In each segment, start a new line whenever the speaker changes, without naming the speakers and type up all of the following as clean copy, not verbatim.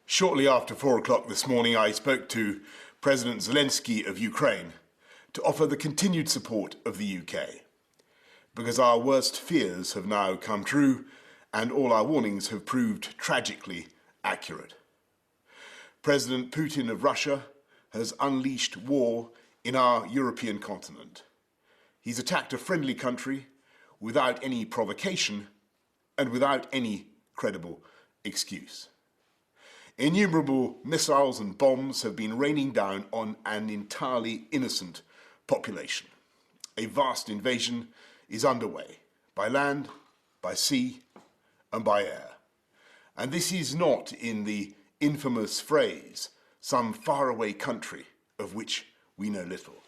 Shortly after 4 o'clock this morning, I spoke to President Zelensky of Ukraine to offer the continued support of the UK, because our worst fears have now come true and all our warnings have proved tragically accurate. President Putin of Russia has unleashed war in our European continent. He's attacked a friendly country without any provocation and without any credible excuse. Innumerable missiles and bombs have been raining down on an entirely innocent population. A vast invasion is underway, by land, by sea, and by air. And this is not in the infamous phrase, some faraway country of which we know little.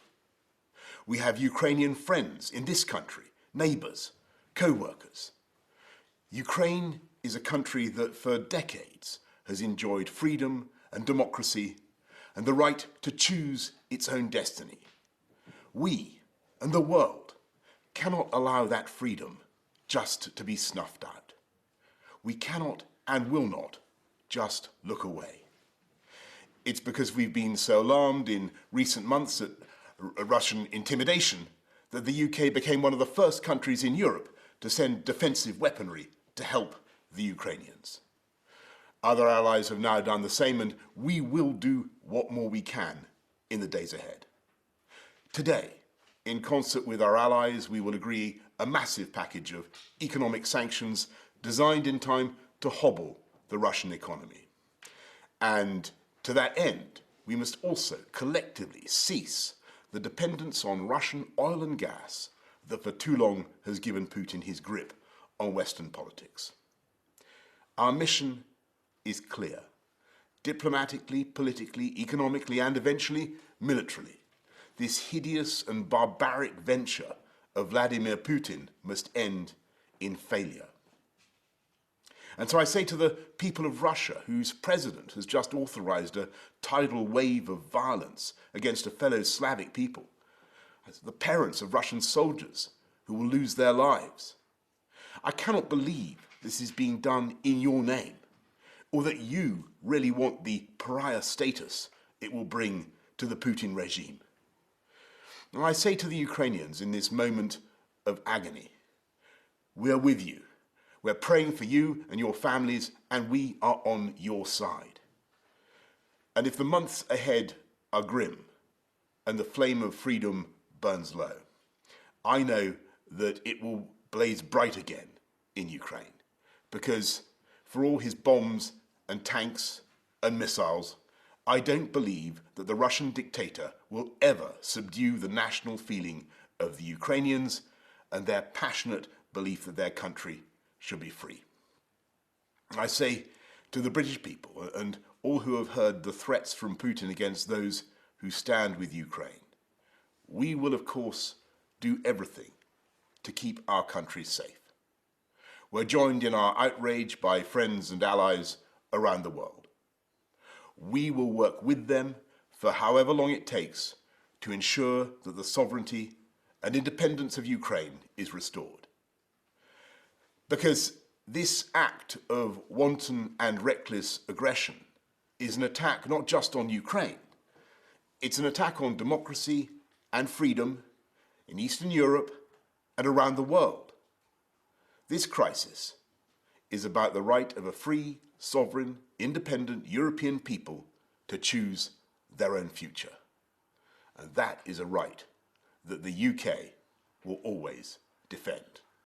We have Ukrainian friends in this country, neighbours, co-workers. Ukraine is a country that for decades has enjoyed freedom and democracy and the right to choose its own destiny. We and the world cannot allow that freedom just to be snuffed out. We cannot and will not just look away. It's because we've been so alarmed in recent months at Russian intimidation that the UK became one of the first countries in Europe to send defensive weaponry to help the Ukrainians. Other allies have now done the same, and we will do what more we can in the days ahead. Today, in concert with our allies, we will agree a massive package of economic sanctions designed in time to hobble the Russian economy. And to that end, we must also collectively cease the dependence on Russian oil and gas that for too long has given Putin his grip on Western politics. Our mission is clear. Diplomatically, politically, economically, and eventually militarily, this hideous and barbaric venture of Vladimir Putin must end in failure. And so I say to the people of Russia, whose president has just authorized a tidal wave of violence against a fellow Slavic people, the parents of Russian soldiers who will lose their lives, I cannot believe this is being done in your name, or that you really want the pariah status it will bring to the Putin regime. And I say to the Ukrainians in this moment of agony, we are with you. We're praying for you and your families, and we are on your side. And if the months ahead are grim and the flame of freedom burns low, I know that it will blaze bright again in Ukraine, because for all his bombs and tanks and missiles, I don't believe that the Russian dictator will ever subdue the national feeling of the Ukrainians and their passionate belief that their country should be free. I say to the British people and all who have heard the threats from Putin against those who stand with Ukraine, we will of course do everything to keep our country safe. We're joined in our outrage by friends and allies around the world. We will work with them for however long it takes to ensure that the sovereignty and independence of Ukraine is restored. Because this act of wanton and reckless aggression is an attack not just on Ukraine, it's an attack on democracy and freedom in Eastern Europe and around the world. This crisis is about the right of a free, sovereign, independent European people to choose their own future. And that is a right that the UK will always defend.